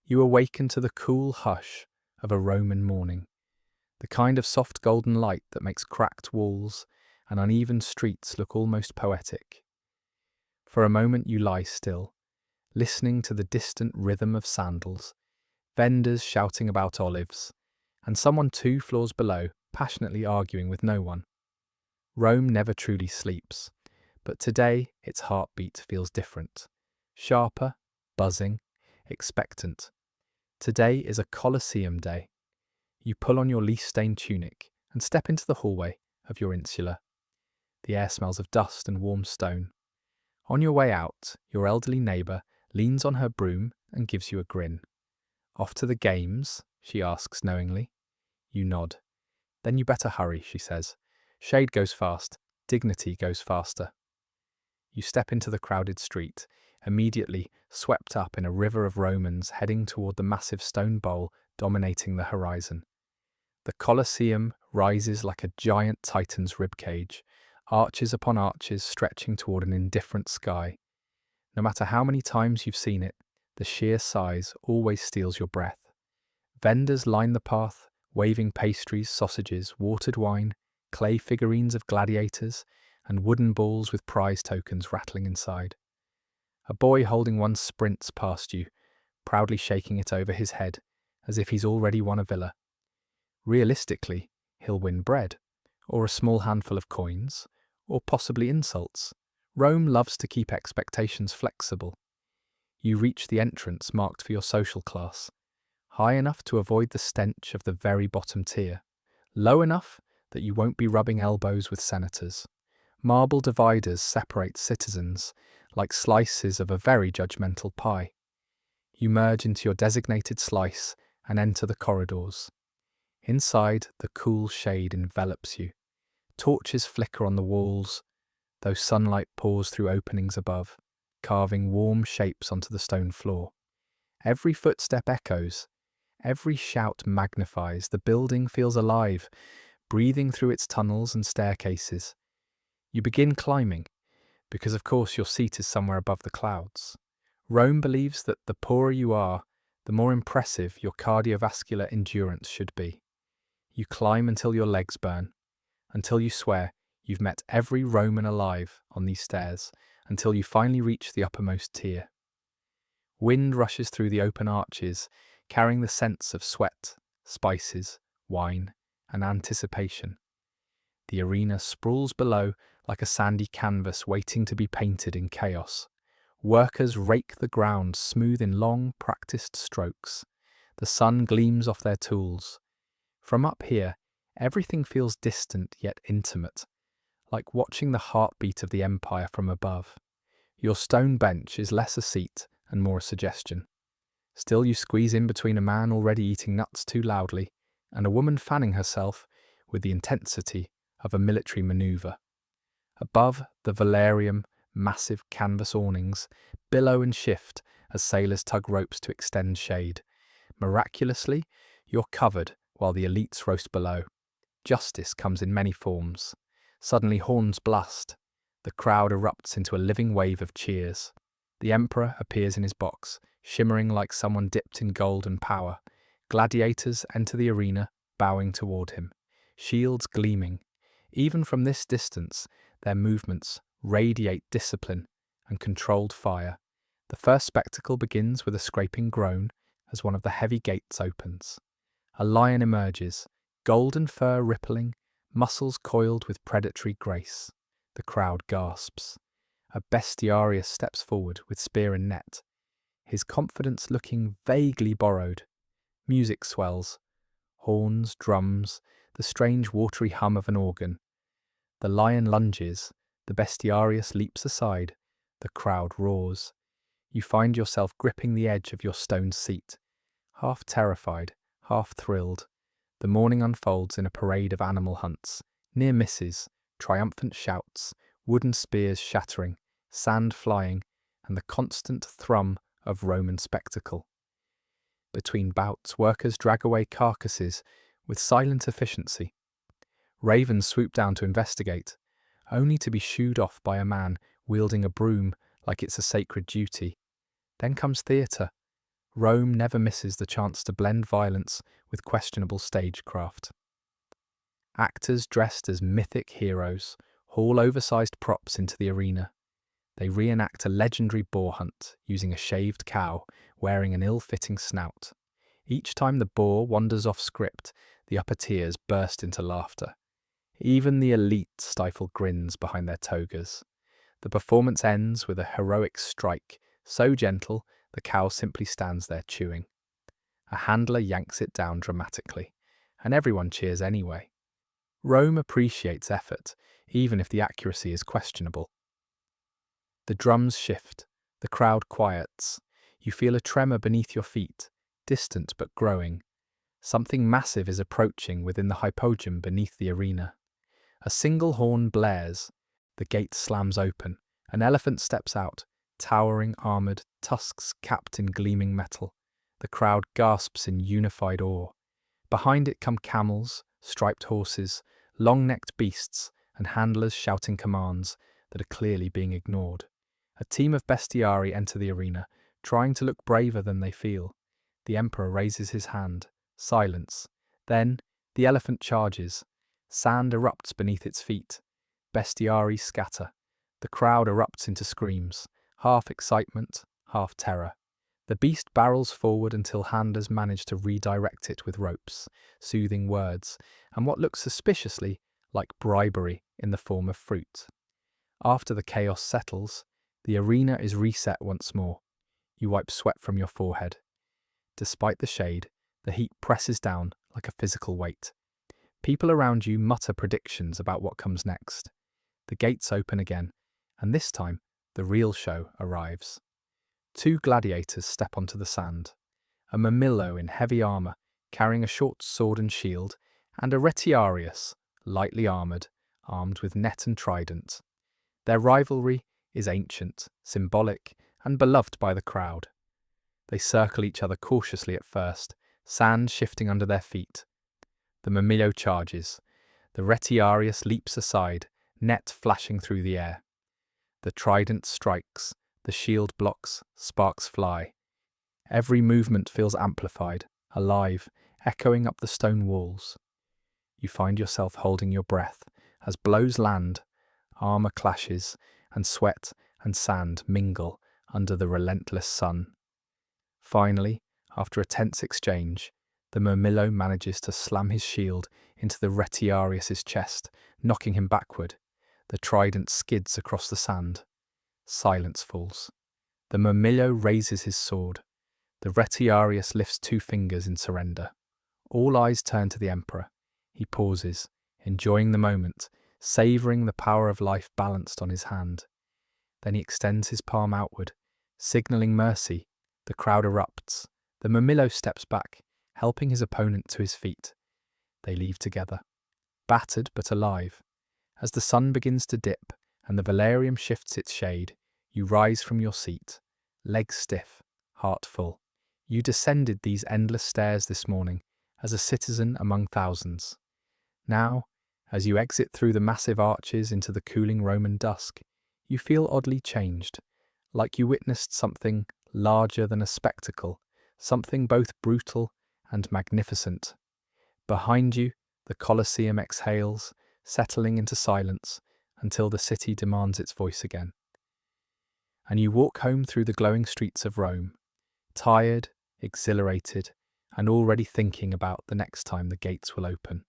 You awaken to the cool hush of a Roman morning, the kind of soft golden light that makes cracked walls and uneven streets look almost poetic. For a moment you lie still, listening to the distant rhythm of sandals, vendors shouting about olives, and someone 2 floors below passionately arguing with no one. Rome never truly sleeps, but today its heartbeat feels different. Sharper, buzzing, expectant. Today is a Colosseum day. You pull on your leaf-stained tunic and step into the hallway of your insula. The air smells of dust and warm stone. On your way out, your elderly neighbour leans on her broom and gives you a grin. "Off to the games?" she asks knowingly. You nod. "Then you better hurry," she says. "Shade goes fast, dignity goes faster." You step into the crowded street, immediately swept up in a river of Romans heading toward the massive stone bowl dominating the horizon. The Colosseum rises like a giant titan's ribcage, arches upon arches stretching toward an indifferent sky. No matter how many times you've seen it, the sheer size always steals your breath. Vendors line the path, waving pastries, sausages, watered wine, clay figurines of gladiators, and wooden balls with prize tokens rattling inside. A boy holding one sprints past you, proudly shaking it over his head, as if he's already won a villa. Realistically, he'll win bread, or a small handful of coins, or possibly insults. Rome loves to keep expectations flexible. You reach the entrance marked for your social class, high enough to avoid the stench of the very bottom tier, low enough that you won't be rubbing elbows with senators. Marble dividers separate citizens, like slices of a very judgmental pie. You merge into your designated slice and enter the corridors. Inside, the cool shade envelops you. Torches flicker on the walls, though sunlight pours through openings above, carving warm shapes onto the stone floor. Every footstep echoes, every shout magnifies. The building feels alive, breathing through its tunnels and staircases. You begin climbing, because of course your seat is somewhere above the clouds. Rome believes that the poorer you are, the more impressive your cardiovascular endurance should be. You climb until your legs burn, until you swear you've met every Roman alive on these stairs, until you finally reach the uppermost tier. Wind rushes through the open arches, carrying the scents of sweat, spices, wine, and anticipation. The arena sprawls below like a sandy canvas waiting to be painted in chaos. Workers rake the ground smooth in long, practiced strokes. The sun gleams off their tools. From up here, everything feels distant yet intimate, like watching the heartbeat of the empire from above. Your stone bench is less a seat and more a suggestion. Still, you squeeze in between a man already eating nuts too loudly and a woman fanning herself with the intensity of a military maneuver. Above the velarium, massive canvas awnings billow and shift as sailors tug ropes to extend shade. Miraculously, you're covered while the elites roast below. Justice comes in many forms. Suddenly horns blast. The crowd erupts into a living wave of cheers. The emperor appears in his box, shimmering like someone dipped in gold and power. Gladiators enter the arena, bowing toward him, shields gleaming. Even from this distance, their movements radiate discipline and controlled fire. The first spectacle begins with a scraping groan as one of the heavy gates opens. A lion emerges, golden fur rippling, muscles coiled with predatory grace. The crowd gasps. A bestiarius steps forward with spear and net, his confidence looking vaguely borrowed. Music swells. Horns, drums, the strange watery hum of an organ. The lion lunges, the bestiarius leaps aside, the crowd roars. You find yourself gripping the edge of your stone seat, half terrified, half thrilled. The morning unfolds in a parade of animal hunts, near misses, triumphant shouts, wooden spears shattering, sand flying, and the constant thrum of Roman spectacle. Between bouts, workers drag away carcasses with silent efficiency. Ravens swoop down to investigate, only to be shooed off by a man wielding a broom like it's a sacred duty. Then comes theatre. Rome never misses the chance to blend violence with questionable stagecraft. Actors dressed as mythic heroes haul oversized props into the arena. They reenact a legendary boar hunt using a shaved cow wearing an ill-fitting snout. Each time the boar wanders off script, the upper tiers burst into laughter. Even the elite stifle grins behind their togas. The performance ends with a heroic strike, so gentle the cow simply stands there chewing. A handler yanks it down dramatically, and everyone cheers anyway. Rome appreciates effort, even if the accuracy is questionable. The drums shift, the crowd quiets. You feel a tremor beneath your feet, distant but growing. Something massive is approaching within the hypogeum beneath the arena. A single horn blares. The gate slams open. An elephant steps out, towering, armoured, tusks capped in gleaming metal. The crowd gasps in unified awe. Behind it come camels, striped horses, long-necked beasts, and handlers shouting commands that are clearly being ignored. A team of bestiari enter the arena, trying to look braver than they feel. The emperor raises his hand. Silence. Then, the elephant charges. Sand erupts beneath its feet. Bestiari scatter. The crowd erupts into screams, half excitement, half terror. The beast barrels forward until handlers manage to redirect it with ropes, soothing words, and what looks suspiciously like bribery in the form of fruit. After the chaos settles, the arena is reset once more. You wipe sweat from your forehead. Despite the shade, the heat presses down like a physical weight. People around you mutter predictions about what comes next. The gates open again, and this time, the real show arrives. Two gladiators step onto the sand. A Mamillo in heavy armour, carrying a short sword and shield, and a Retiarius, lightly armoured, armed with net and trident. Their rivalry is ancient, symbolic, and beloved by the crowd. They circle each other cautiously at first, sand shifting under their feet. The Mamillo charges. The Retiarius leaps aside, net flashing through the air. The trident strikes, the shield blocks, sparks fly. Every movement feels amplified, alive, echoing up the stone walls. You find yourself holding your breath as blows land, armour clashes, and sweat and sand mingle under the relentless sun. Finally, after a tense exchange, the Mamillo manages to slam his shield into the Retiarius's chest, knocking him backward. The trident skids across the sand. Silence falls. The Mamillo raises his sword. The Retiarius lifts 2 fingers in surrender. All eyes turn to the emperor. He pauses, enjoying the moment, savouring the power of life balanced on his hand. Then he extends his palm outward, signalling mercy. The crowd erupts. The Mamillo steps back, helping his opponent to his feet. They leave together, battered but alive. As the sun begins to dip and the Valerium shifts its shade, you rise from your seat, legs stiff, heart full. You descended these endless stairs this morning as a citizen among thousands. Now, as you exit through the massive arches into the cooling Roman dusk, you feel oddly changed, like you witnessed something larger than a spectacle, something both brutal and magnificent. Behind you, the Colosseum exhales, settling into silence until the city demands its voice again. And you walk home through the glowing streets of Rome, tired, exhilarated, and already thinking about the next time the gates will open.